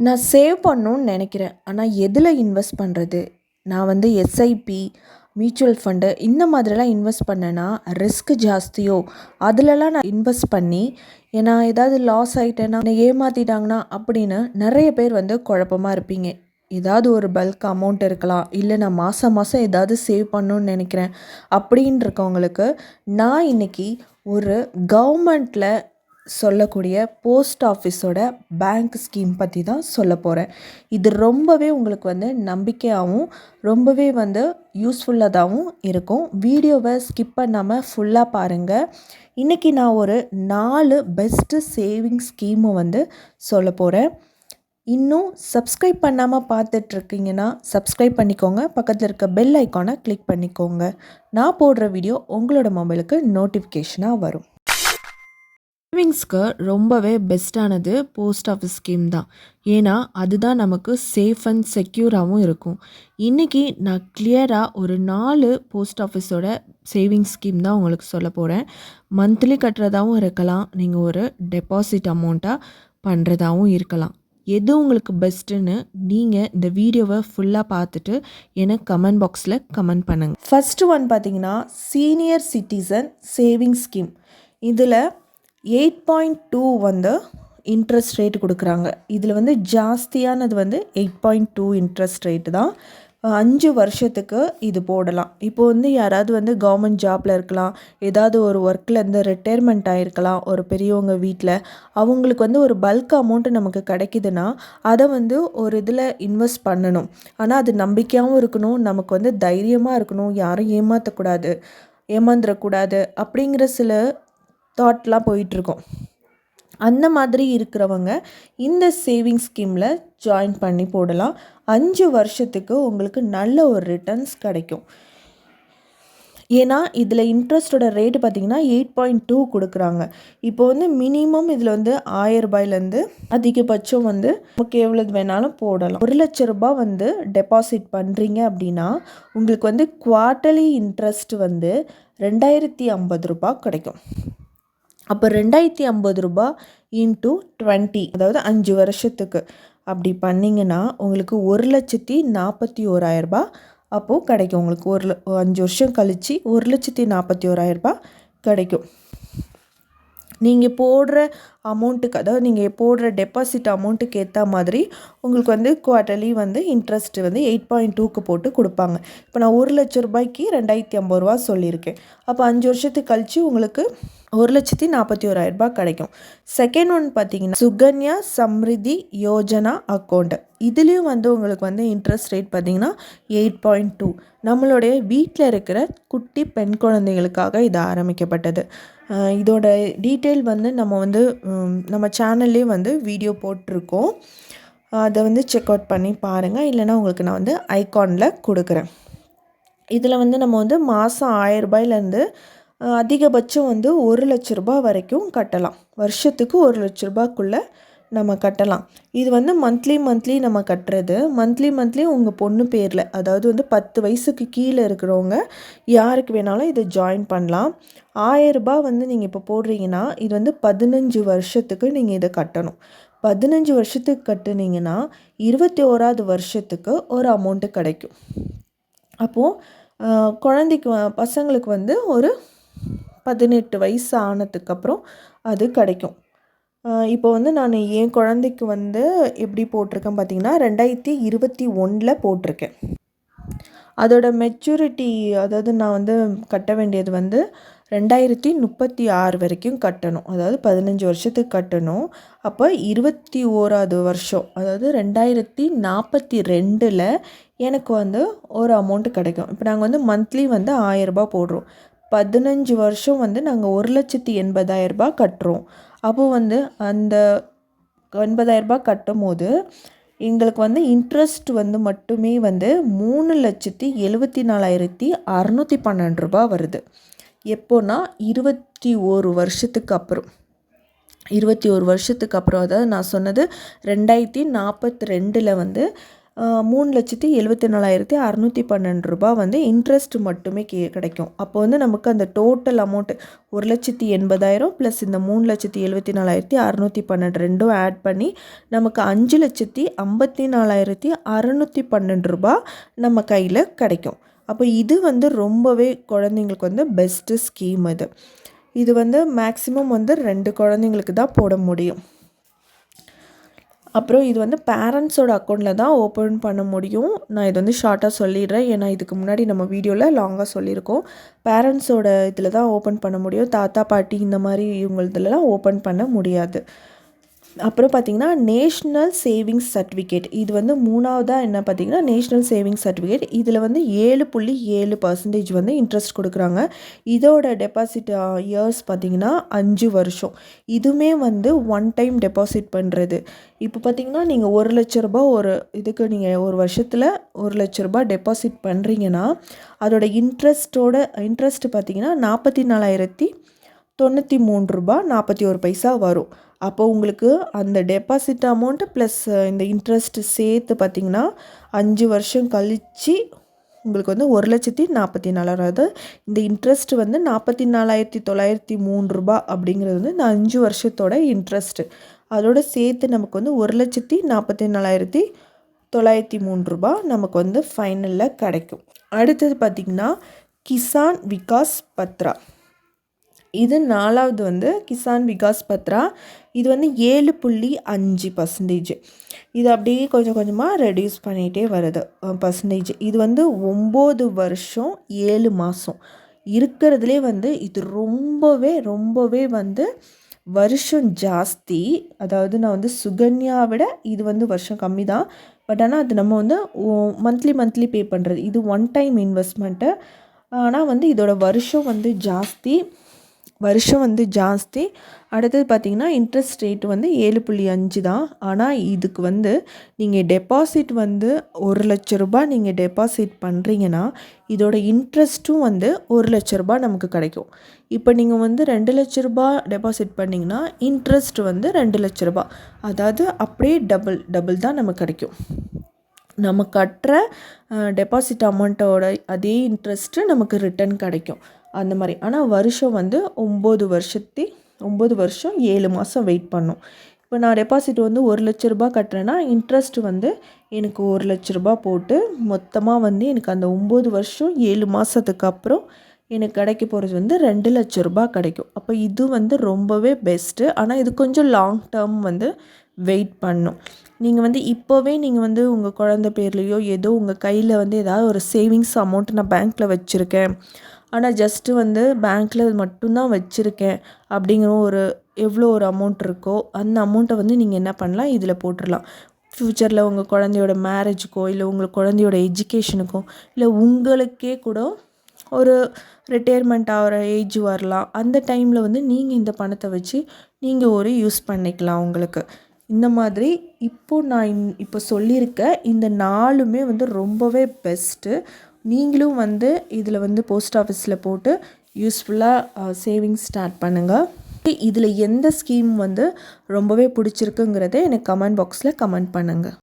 நான் சேவ் பண்ணணும்னு நினைக்கிறேன். ஆனா எதில இன்வெஸ்ட் பண்றது? நான் வந்து எஸ்ஐபி, மியூச்சுவல் ஃபண்டு இந்த மாதிரிலாம் இன்வெஸ்ட் பண்ணேன்னா, ரிஸ்க் ஜாஸ்தியோ? அதுலலாம் நான் இன்வெஸ்ட் பண்ணி, நான் ஏதாவது லாஸ் ஆயிட்டேன்னா, என்னை ஏமாத்திட்டாங்கன்னா அப்படின்னு நெறைய பேர் வந்து குழப்பமா இருப்பீங்க. ஏதாவது ஒரு பல்க் அமௌண்ட் இருக்கலாம். இல்ல நான் மாசம் மாசம் ஏதாவது சேவ் பண்ணணும்னு நினைக்கிறேன். அப்படின்னு இருக்கவங்களுக்கு, நான் இன்னைக்கு ஒரு கவர்மெண்ட்ல சொல்லக்கூடிய போஸ்ட் ஆஃபீஸோட பேங்க் ஸ்கீம் பற்றி தான் சொல்ல போகிறேன். இது ரொம்பவே உங்களுக்கு வந்து நம்பிக்கையாகவும் ரொம்பவே வந்து யூஸ்ஃபுல்லாகவும் இருக்கும். வீடியோவை ஸ்கிப் பண்ணாமல் ஃபுல்லாக பாருங்கள். இன்றைக்கி நான் ஒரு 4 பெஸ்ட்டு சேவிங் ஸ்கீமை வந்து சொல்ல போகிறேன். இன்னும் சப்ஸ்கிரைப் பண்ணாமல் பார்த்துட்ருக்கீங்கன்னா சப்ஸ்கிரைப் பண்ணிக்கோங்க. பக்கத்தில் இருக்க பெல் ஐக்கானை கிளிக் பண்ணிக்கோங்க. நான் போடுற வீடியோ உங்களோட மொபைலுக்கு நோட்டிஃபிகேஷனாக வரும். சேவிங்ஸ்க்கு ரொம்பவே பெஸ்ட்டானது போஸ்ட் ஆஃபீஸ் ஸ்கீம் தான். ஏன்னா அதுதான் நமக்கு சேஃப் அண்ட் செக்யூராகவும் இருக்கும். இன்றைக்கி நான் கிளியராக ஒரு 4 போஸ்ட் ஆஃபீஸோட சேவிங்ஸ் ஸ்கீம் தான் உங்களுக்கு சொல்ல போகிறேன். மந்த்லி கட்டுறதாகவும் இருக்கலாம், நீங்கள் ஒரு டெபாசிட் அமௌண்ட்டாக பண்ணுறதாகவும் இருக்கலாம். எது உங்களுக்கு பெஸ்ட்டுன்னு நீங்கள் இந்த வீடியோவை ஃபுல்லாக பார்த்துட்டு எனக்கு கமெண்ட் பாக்ஸில் கமெண்ட் பண்ணுங்கள். ஃபஸ்ட்டு ஒன் பார்த்தீங்கன்னா சீனியர் சிட்டிசன் சேவிங்ஸ் ஸ்கீம். இதில் 8.2 வந்து இன்ட்ரெஸ்ட் ரேட் கொடுக்குறாங்க. இதில் வந்து ஜாஸ்தியானது வந்து 8.2 இன்ட்ரெஸ்ட் ரேட்டு தான். 5 வருஷத்துக்கு இது போடலாம். இப்போது வந்து யாராவது வந்து கவர்மெண்ட் ஜாப்பில் இருக்கலாம், ஏதாவது ஒரு ஒர்க்கில் இருந்து ரிட்டையர்மெண்ட் ஆகிருக்கலாம், ஒரு பெரியவங்க வீட்டில் அவங்களுக்கு வந்து ஒரு பல்க் அமௌண்ட்டு நமக்கு கிடைக்குதுன்னா அதை வந்து ஒரு இதில் இன்வெஸ்ட் பண்ணணும். ஆனால் அது நம்பிக்கையாகவும் இருக்கணும், நமக்கு வந்து தைரியமாக இருக்கணும், யாரும் ஏமாந்துடக்கூடாது அப்படிங்கிற சில தாட்லாம் போயிட்டுருக்கோம். அந்த மாதிரி இருக்கிறவங்க இந்த சேவிங் ஸ்கீமில் ஜாயின் பண்ணி போடலாம். 5 வருஷத்துக்கு உங்களுக்கு நல்ல ஒரு ரிட்டர்ன்ஸ் கிடைக்கும். ஏன்னா இதில் இன்ட்ரெஸ்ட்டோட ரேட்டு பார்த்திங்கன்னா 8.2 கொடுக்குறாங்க. இப்போ வந்து மினிமம் இதில் வந்து 1000 ரூபாயிலேருந்து அதிகபட்சம் வந்து நமக்கு எவ்வளவு வேணாலும் போடலாம். 1,00,000 ரூபாய் வந்து டெபாசிட் பண்ணுறீங்க அப்படின்னா உங்களுக்கு வந்து குவார்ட்டர்லி இன்ட்ரெஸ்ட் வந்து 2,050 ரூபாய் கிடைக்கும். அப்போ 2,050 ரூபாய் இன்ட்டு 20, அதாவது 5 வருஷத்துக்கு அப்படி பண்ணிங்கன்னா உங்களுக்கு 1,41,000 ரூபாய் அப்போது கிடைக்கும். உங்களுக்கு 5 வருஷம் கழித்து 1,41,000 ரூபாய் கிடைக்கும். நீங்கள் போடுற அமௌண்ட்டுக்கு, அதாவது நீங்கள் போடுற டெபாசிட் அமௌண்ட்டுக்கு ஏற்ற மாதிரி உங்களுக்கு வந்து குவார்ட்டர்லி வந்து இன்ட்ரெஸ்ட் வந்து 8.2க்கு போட்டு கொடுப்பாங்க. இப்போ நான் 1,00,000 ரூபாய்க்கு 2,050 ரூபா சொல்லியிருக்கேன். அப்போ 5 வருஷத்துக்கு கழித்து உங்களுக்கு 1,41,000 ரூபாய் கிடைக்கும். செகண்ட் ஒன் பார்த்தீங்கன்னா சுகன்யா சம்ரிதி யோஜனா அக்கௌண்ட்டு. இதுலேயும் வந்து உங்களுக்கு வந்து இன்ட்ரெஸ்ட் ரேட் பார்த்திங்கன்னா 8.2. நம்மளுடைய வீட்டில் இருக்கிற குட்டி பெண் குழந்தைகளுக்காக இது ஆரம்பிக்கப்பட்டது. இதோட டீட்டெயில் வந்து நம்ம சேனல்லே வந்து வீடியோ போட்டிருக்கோம். அதை வந்து செக் அவுட் பண்ணி பாருங்கள். இல்லைனா உங்களுக்கு நான் வந்து ஐகானில் கொடுக்குறேன். இதில் வந்து நம்ம வந்து மாதம் 1000 ரூபாயிலேருந்து அதிகபட்சம் வந்து 1,00,000 ரூபாய் வரைக்கும் கட்டலாம். வருஷத்துக்கு 1,00,000 ரூபாய்க்குள்ளே நம்ம கட்டலாம். இது வந்து மந்த்லி நம்ம கட்டுறது. மந்த்லி உங்கள் பொண்ணு பேரில், அதாவது வந்து 10 வயசுக்கு கீழே இருக்கிறவங்க யாருக்கு வேணாலும் இதை ஜாயின் பண்ணலாம். 1000 ரூபாய் வந்து நீங்கள் இப்போ போடுறீங்கன்னா இது வந்து 15 வருஷத்துக்கு நீங்கள் இதை கட்டணும். 15 வருஷத்துக்கு கட்டுனீங்கன்னா 21வது வருஷத்துக்கு ஒரு அமௌண்ட்டு கிடைக்கும். அப்போது பசங்களுக்கு வந்து ஒரு 18 வயசு ஆனதுக்கப்புறம் அது கிடைக்கும். இப்போ வந்து நான் என் குழந்தைக்கு வந்து எப்படி போட்டிருக்கேன் பார்த்தீங்கன்னா 2021 போட்டிருக்கேன். அதோட மெச்சூரிட்டி, அதாவது நான் வந்து கட்ட வேண்டியது வந்து 2036 வரைக்கும் கட்டணும். அதாவது 15 வருஷத்துக்கு கட்டணும். அப்போ 21வது வருஷம், அதாவது 2042ல் எனக்கு வந்து ஒரு அமௌண்ட்டு கிடைக்கும். இப்போ நாங்கள் வந்து மந்த்லி வந்து 1000 ரூபாய் போடுறோம். 15 வருஷம் வந்து நாங்கள் 1,80,000 ரூபாய் கட்டுறோம். அப்போது வந்து அந்த 80,000 ரூபாய் கட்டும் போது எங்களுக்கு வந்து இன்ட்ரெஸ்ட் வந்து மட்டுமே வந்து 3,74,612 ரூபாய் வருது. எப்போனா 21 வருஷத்துக்கு அப்புறம். 21 வருஷத்துக்கு அப்புறம், அதாவது நான் சொன்னது 2042ல் வந்து 3,74,612 ரூபா வந்து இன்ட்ரெஸ்ட் மட்டுமே கிடைக்கும். அப்போ வந்து நமக்கு அந்த டோட்டல் அமௌண்ட்டு 1,80,000 ப்ளஸ் இந்த 3,74,612 ரெண்டும் ஆட் பண்ணி நமக்கு 5,54,612 ரூபா நம்ம கையில் கிடைக்கும். அப்போ இது வந்து ரொம்பவே குழந்தைங்களுக்கு வந்து பெஸ்ட்டு ஸ்கீம் இது. இது வந்து மேக்ஸிமம் வந்து 2 குழந்தைங்களுக்கு தான் போட முடியும். அப்புறம் இது வந்து பேரண்ட்ஸோட அக்கௌண்ட்டில் தான் ஓப்பன் பண்ண முடியும். நான் இது வந்து ஷார்ட்டாக சொல்லிடுறேன், ஏன்னா இதுக்கு முன்னாடி நம்ம வீடியோவில் லாங்காக சொல்லியிருக்கோம். பேரண்ட்ஸோட இதில் தான் ஓப்பன் பண்ண முடியும். தாத்தா பாட்டி இந்த மாதிரி இவங்களதுலலாம் ஓப்பன் பண்ண முடியாது. அப்புறம் பார்த்திங்கன்னா நேஷ்னல் சேவிங்ஸ் சர்டிஃபிகேட், இது வந்து 3வதாக என்ன பார்த்திங்கன்னா நேஷ்னல் சேவிங்ஸ் சர்டிஃபிகேட். இதில் வந்து 7.7% வந்து இன்ட்ரெஸ்ட் கொடுக்குறாங்க. இதோட டெபாசிட் இயர்ஸ் பார்த்திங்கன்னா 5 வருஷம். இதுவுமே வந்து ஒன் டைம் டெபாசிட் பண்ணுறது. இப்போ பார்த்திங்கன்னா நீங்கள் 1 லட்ச ரூபா ஒரு இதுக்கு நீங்கள் ஒரு வருஷத்தில் 1 லட்ச ரூபா டெபாசிட் பண்ணுறீங்கன்னா அதோட இன்ட்ரெஸ்ட் பார்த்திங்கன்னா 44,093 ரூபா 41 பைசா வரும். அப்போ உங்களுக்கு அந்த டெபாசிட் அமௌண்ட்டு ப்ளஸ் இந்த இன்ட்ரெஸ்ட்டு சேர்த்து பார்த்திங்கன்னா 5 வருஷம் கழித்து உங்களுக்கு வந்து 1,44,000. இந்த இன்ட்ரெஸ்ட் வந்து 44,903 ரூபா அப்படிங்கிறது வந்து இந்த 5 வருஷத்தோட இன்ட்ரெஸ்ட்டு. அதோடு சேர்த்து நமக்கு வந்து 1,44,903 ரூபா நமக்கு வந்து ஃபைனலில் கிடைக்கும். அடுத்தது பார்த்திங்கன்னா கிசான் விகாஸ் பத்ரா. இது 4வது வந்து கிசான் விகாஸ் பத்ரா. இது வந்து 7.5%. இது அப்படியே கொஞ்சம் கொஞ்சமாக ரெடியூஸ் பண்ணிகிட்டே வருது பர்சன்டேஜ். இது வந்து 9 வருஷம் 7 மாதம் இருக்கிறதுலே வந்து இது ரொம்பவே வந்து வருஷம் ஜாஸ்தி. அதாவது நான் வந்து சுகன்யா விட இது வந்து வருஷம் கம்மி தான். பட் ஆனால் அது நம்ம வந்து மந்த்லி பே பண்ணுறது. இது ஒன் டைம் இன்வெஸ்ட்மெண்ட்டு. ஆனால் வந்து இதோட வருஷம் வந்து ஜாஸ்தி. அடுத்தது பார்த்திங்கன்னா இன்ட்ரெஸ்ட் ரேட் வந்து 7.5 தான். ஆனால் இதுக்கு வந்து நீங்கள் டெபாசிட் வந்து 1 லட்ச ரூபா நீங்கள் டெபாசிட் பண்ணுறீங்கன்னா இதோட இன்ட்ரெஸ்ட்டும் வந்து 1 லட்ச ரூபா நமக்கு கிடைக்கும். இப்போ நீங்கள் வந்து 2 லட்ச ரூபா டெபாசிட் பண்ணிங்கன்னா இன்ட்ரெஸ்ட் வந்து 2 லட்ச ரூபா. அதாவது அப்படியே டபுள் தான் நமக்கு கிடைக்கும். நம்ம கட்டுற டெபாசிட் அமௌண்ட்டோட அதே இன்ட்ரெஸ்ட்டு நமக்கு ரிட்டர்ன் கிடைக்கும் அந்த மாதிரி. ஆனால் வருஷம் வந்து 9 வருஷம் 7 மாதம் வெயிட் பண்ணும். இப்போ நான் டெபாசிட் வந்து 1 லட்ச ரூபா கட்டுறேன்னா இன்ட்ரெஸ்ட் வந்து எனக்கு 1 லட்ச ரூபா போட்டு மொத்தமாக வந்து எனக்கு அந்த 9 வருஷம் 7 மாதத்துக்கு அப்புறம் எனக்கு கிடைக்க போகிறது வந்து 2 லட்ச ரூபா கிடைக்கும். அப்போ இது வந்து ரொம்பவே பெஸ்ட்டு. ஆனால் இது கொஞ்சம் லாங் டேர்ம் வந்து வெயிட் பண்ணும். நீங்கள் வந்து இப்போவே நீங்கள் வந்து உங்கள் குழந்தை பேர்லேயோ ஏதோ உங்கள் கையில் வந்து ஏதாவது ஒரு சேவிங்ஸ் அமௌண்ட் நான் பேங்க்கில் வச்சுருக்கேன், ஆனால் ஜஸ்ட்டு வந்து பேங்க்கில் மட்டும்தான் வச்சுருக்கேன் அப்படிங்கிற எவ்வளோ ஒரு அமௌண்ட் இருக்கோ அந்த அமௌண்ட்டை வந்து நீங்கள் என்ன பண்ணலாம், இதில் போட்டுடலாம். ஃப்யூச்சரில் உங்கள் குழந்தையோட மேரேஜுக்கோ இல்லை உங்கள் குழந்தையோட எஜுகேஷனுக்கோ இல்லை உங்களுக்கே கூட ஒரு ரிட்டையர்மெண்ட் ஆகிற ஏஜ் வரலாம். அந்த டைமில் வந்து நீங்கள் இந்த பணத்தை வச்சு நீங்கள் ஒரு யூஸ் பண்ணிக்கலாம் உங்களுக்கு. இந்த மாதிரி நான் இப்போ சொல்லியிருக்க இந்த 4மே வந்து ரொம்பவே பெஸ்ட்டு. நீங்களும் வந்து இதில் வந்து போஸ்ட் ஆஃபீஸில் போட்டு யூஸ்ஃபுல்லாக சேவிங்ஸ் ஸ்டார்ட் பண்ணுங்கள். இதில் எந்த ஸ்கீம் வந்து ரொம்பவே பிடிச்சிருக்குங்கிறத எனக்கு கமெண்ட் பாக்ஸில் கமெண்ட் பண்ணுங்கள்.